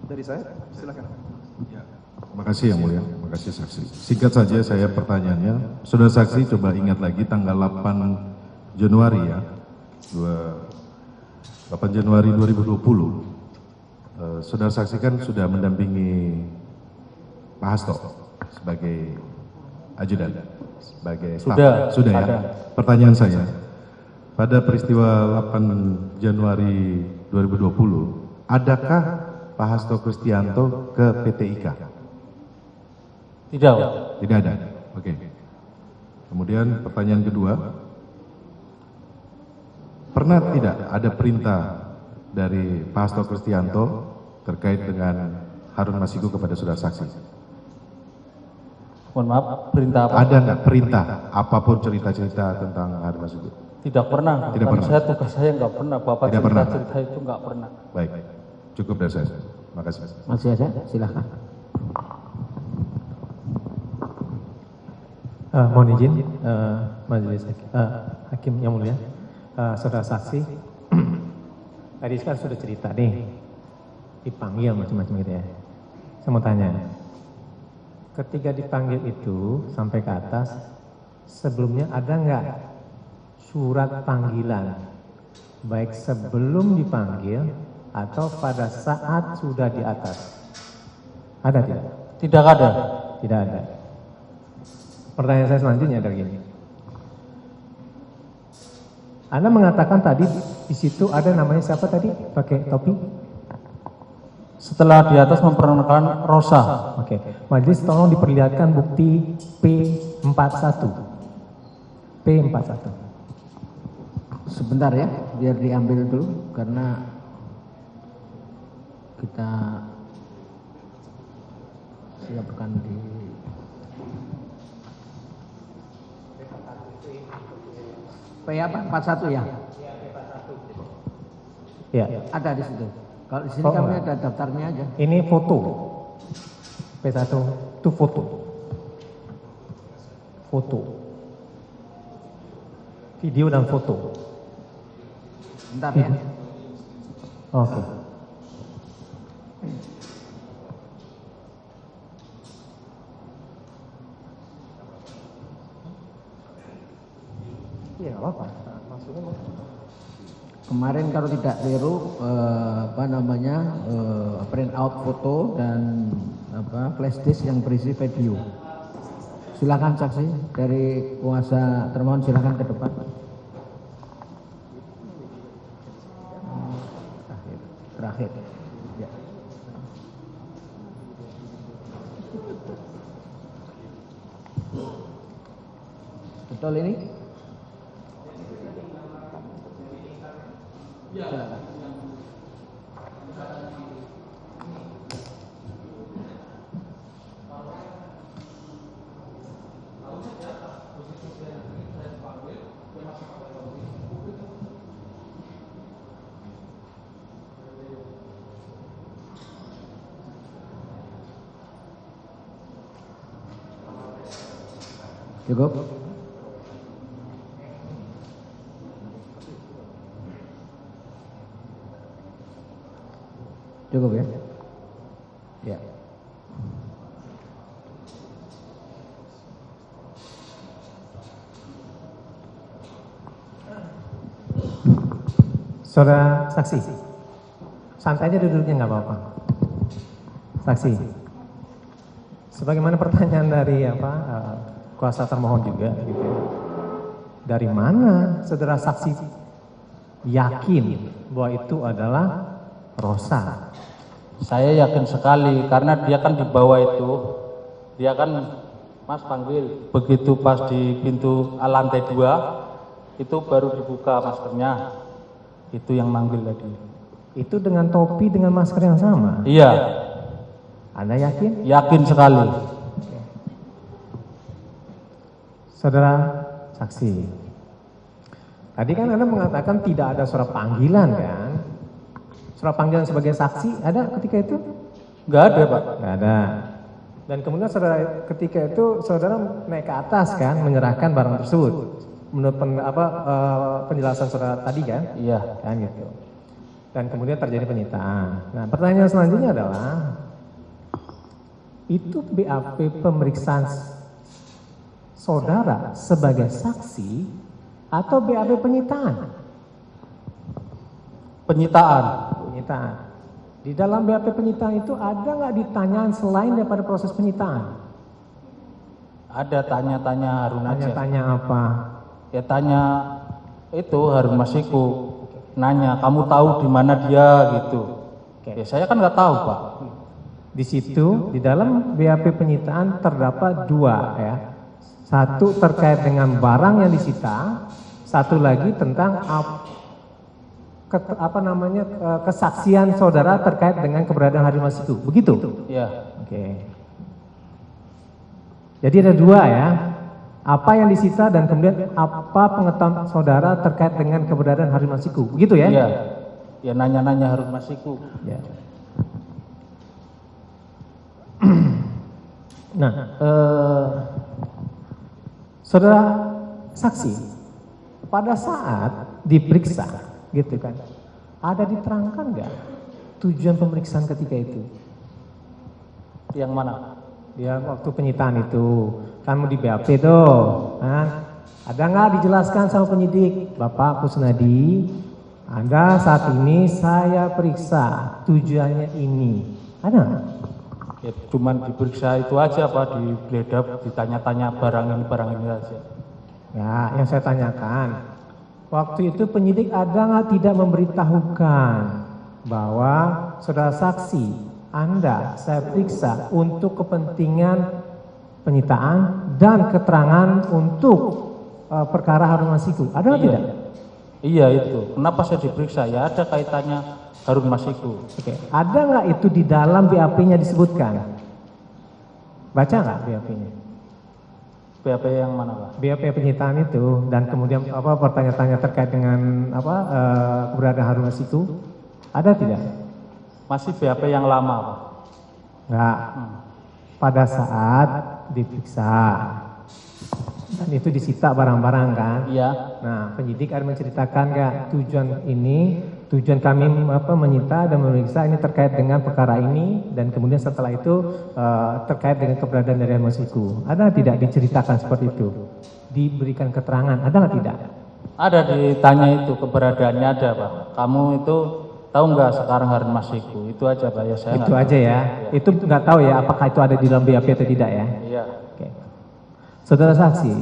Dari saya, silakan. Ya. Terima kasih yang mulia, terima kasih saksi. Singkat saja saya pertanyaannya, saudara saksi coba ingat lagi tanggal 8 Januari ya, 8 Januari 2020, saudara saksi kan sudah mendampingi Pak Hasto sebagai ajudan, sebagai staf. Sudah ya. Pertanyaan saya, pada peristiwa 8 Januari 2020, adakah Pak Hasto Kristianto ke PT IKA? Tidak. Tidak ada. Oke. Kemudian pertanyaan kedua, pernah tidak ada perintah dari Pak Hasto Kristianto terkait dengan Harun Masiku kepada saudara saksi? Mohon maaf, perintah apa? Ada nggak perintah apapun cerita-cerita tentang Harun Masiku? Tidak pernah. Tidak pernah. Saya tugas saya nggak pernah. Bapak Tidak pernah. cerita itu nggak pernah. Baik, cukup dari saya. Terima kasih. Masih ada? Silahkan. Mohon izin, majelis hakim yang mulia, saudara saksi, tadi kan sudah cerita nih, dipanggil macam-macam gitu ya. Saya mau tanya, ketika dipanggil itu sampai ke atas, sebelumnya ada nggak surat panggilan, baik sebelum dipanggil atau pada saat sudah di atas? Ada tidak? Tidak ada. Tidak ada. Pertanyaan saya selanjutnya adalah gini. Anda mengatakan tadi di situ ada namanya siapa tadi pakai topi? Setelah di atas memperkenalkan Rosa. Oke. Majelis tolong diperlihatkan bukti P41. P41. Sebentar ya, biar diambil dulu karena kita siapkan di P apa? 41 ya? Ya. Ada di situ. Kalau di sini Oh, kami enggak. ada daftarnya aja. Ini foto. P1 itu foto. Foto. Video dan foto. Bentar ya. Oke. Iya, nggak apa-apa. Maksudnya Kemarin kalau tidak keliru print out foto dan flash disk yang berisi video. Silakan saksi dari kuasa termohon, silakan ke depan. Terakhir. Ya. Betul ini? Silakan. Cukup? Cukup ya? Ya. Saudara saksi, santai aja duduknya nggak apa-apa. Saksi, sebagaimana pertanyaan dari kuasa termohon juga, gitu. Dari mana saudara saksi yakin bahwa itu adalah Rosa? Saya yakin sekali karena dia kan di bawah itu, dia kan Mas panggil begitu pas di pintu lantai 2 itu baru dibuka maskernya, itu yang manggil tadi. Itu dengan topi dengan masker yang sama? Iya. Anda yakin? Yakin sekali. Saudara saksi, tadi kan Anda mengatakan tidak ada surat panggilan kan? Surat panggilan sebagai saksi ada ketika itu? Enggak ada, Pak. Nggak ada. Dan kemudian saudara ketika itu saudara naik ke atas kan, menyerahkan barang tersebut. Menurut penjelasan saudara tadi kan? Iya. Kan gitu. dan kemudian terjadi penyitaan. Nah, pertanyaan selanjutnya adalah, itu BAP pemeriksaan saudara sebagai saksi atau BAP penyitaan? Penyitaan. Penyitaan. Di dalam BAP penyitaan itu ada nggak ditanyaan selain daripada proses penyitaan? Ada tanya-tanya Harun aja. Tanya-tanya apa? Ya tanya itu Harun Masiku. Nanya, kamu tahu di mana dia gitu. Ya saya kan nggak tahu Pak. Di situ di dalam BAP penyitaan terdapat dua ya. Satu terkait dengan barang yang disita, satu lagi tentang kesaksian saudara terkait dengan keberadaan Harun Masiku. Begitu? Ya. Oke. Jadi ada dua ya. Apa yang disita dan kemudian apa pengetahuan saudara terkait dengan keberadaan Harun Masiku. Begitu ya? Iya. Ya nanya-nanya Harun Masiku. Ya. Nah, saudara saksi pada saat diperiksa, gitu kan, ada diterangkan nggak tujuan pemeriksaan ketika itu? Yang mana? Ya waktu penyitaan itu, kamu di BAP tuh, ada nggak dijelaskan sama penyidik, Bapak Kusnadi, Anda saat ini saya periksa, tujuannya ini, ada nggak? Ya cuman diperiksa itu aja Pak, digeledah, ditanya-tanya barang ini aja. Ya, yang saya tanyakan, waktu itu penyidik ada nggak tidak memberitahukan bahwa saudara saksi Anda saya periksa untuk kepentingan penyitaan dan keterangan untuk perkara Harun Masiku, ada nggak tidak? Iya itu. Kenapa saya diperiksa? Ya ada kaitannya Harun Masiku. Oke, ada nggak itu di dalam BAP-nya disebutkan? Baca nggak BAP-nya? BAP yang mana Pak? BAP penyitaan itu dan kemudian pertanyaan-tanya terkait dengan keberadaan Harun Masiku, ada tidak? Masih BAP yang lama Pak? Enggak. Pada saat diperiksa dan itu disita barang-barang kan? Iya. Nah, penyidik ada menceritakan nggak tujuan kami menyita dan memeriksa ini terkait dengan perkara ini dan kemudian setelah itu terkait dengan keberadaan dari Masiku. Ada tidak diceritakan seperti itu? Diberikan keterangan, ada nggak tidak? Ada, ditanya itu keberadaannya ada Pak. Kamu itu tahu nggak sekarang Harun Masiku? Itu aja Pak ya, saya itu aja ya. Ya. Itu nggak tahu ya apakah itu ada di dalam BAP atau tidak ya? Iya. Oke. Saudara saksi,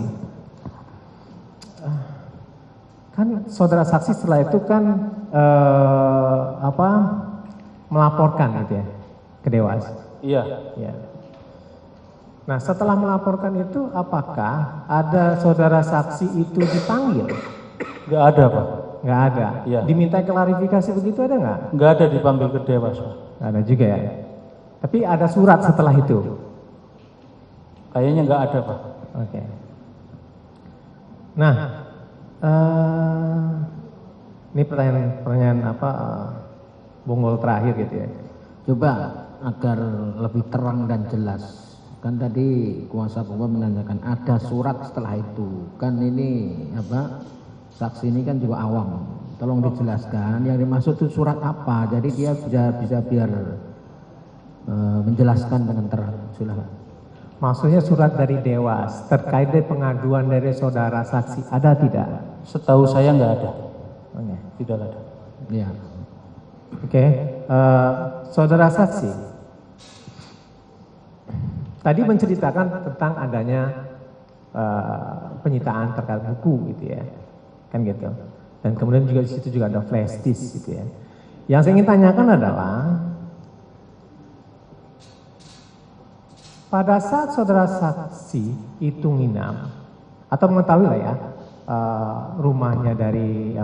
kan saudara saksi setelah itu kan melaporkan gitu ya ke Dewas. Iya. Ya. Nah setelah melaporkan itu apakah ada saudara saksi itu dipanggil? Nggak ada Pak. Nggak ada. Iya. Diminta klarifikasi begitu ada nggak? Nggak ada dipanggil ke Dewas Pak. Nggak ada juga ya. Tapi ada surat setelah itu. Kayaknya nggak ada Pak. Oke. Nah, ini pertanyaan bonggol terakhir gitu ya. Coba agar lebih terang dan jelas. Kan tadi kuasa hukum menanyakan ada surat setelah itu. Kan ini saksi ini kan juga awam. Tolong dijelaskan yang dimaksud itu surat apa. Jadi dia bisa biar menjelaskan dengan terang. Silakan. Maksudnya surat dari Dewas terkait dengan pengaduan dari saudara saksi ada tidak? Setahu saya nggak ada. Oke. Tidak ada. Ya. Oke. Saudara saksi tadi menceritakan tentang adanya penyitaan terkait buku gitu ya, kan gitu. Dan kemudian juga di situ juga ada flash disk gitu ya. Yang saya ingin tanyakan adalah pada saat saudara saksi itu nginap atau mengetahui lah ya rumahnya dari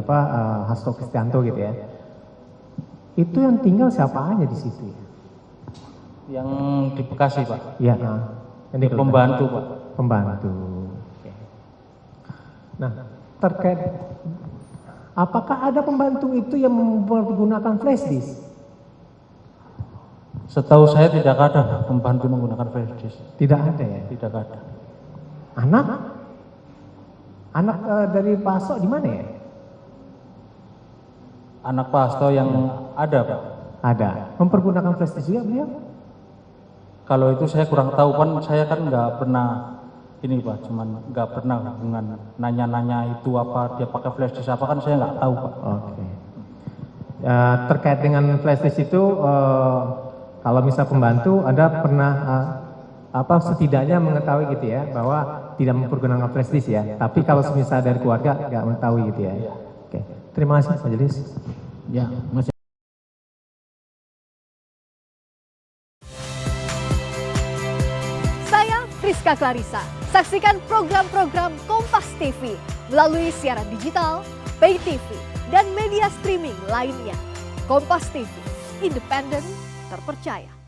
Hasto Kristianto gitu ya, itu yang tinggal siapa aja di situ ya? Yang di Bekasi Pak. Iya, ini Pembantu Pak. Pembantu. Oke. Nah, terkait apakah ada pembantu itu yang menggunakan flash disk? Setahu saya tidak ada pembantu menggunakan flash disk. Tidak ada ya? Tidak ada. Anak dari Pak Hasto di mana ya? anak Pak Hasto yang ada Pak. Ada. Mempergunakan flash disk juga beliau? Kalau itu saya kurang tahu kan, saya kan nggak pernah ini Pak, cuman nggak pernah hubungan nanya-nanya itu apa dia pakai flash disk apa kan saya nggak tahu Pak. Oke. Terkait dengan flash disk itu, kalau misal pembantu Anda pernah setidaknya mengetahui gitu ya bahwa tidak mempergunakan flash disk ya. Tapi kalau misal dari keluarga nggak mengetahui gitu ya. Oke. Terima kasih majelis. Ya, masih. Saya Friska Clarissa. Saksikan program-program Kompas TV melalui siaran digital, pay TV, dan media streaming lainnya. Kompas TV, independen, terpercaya.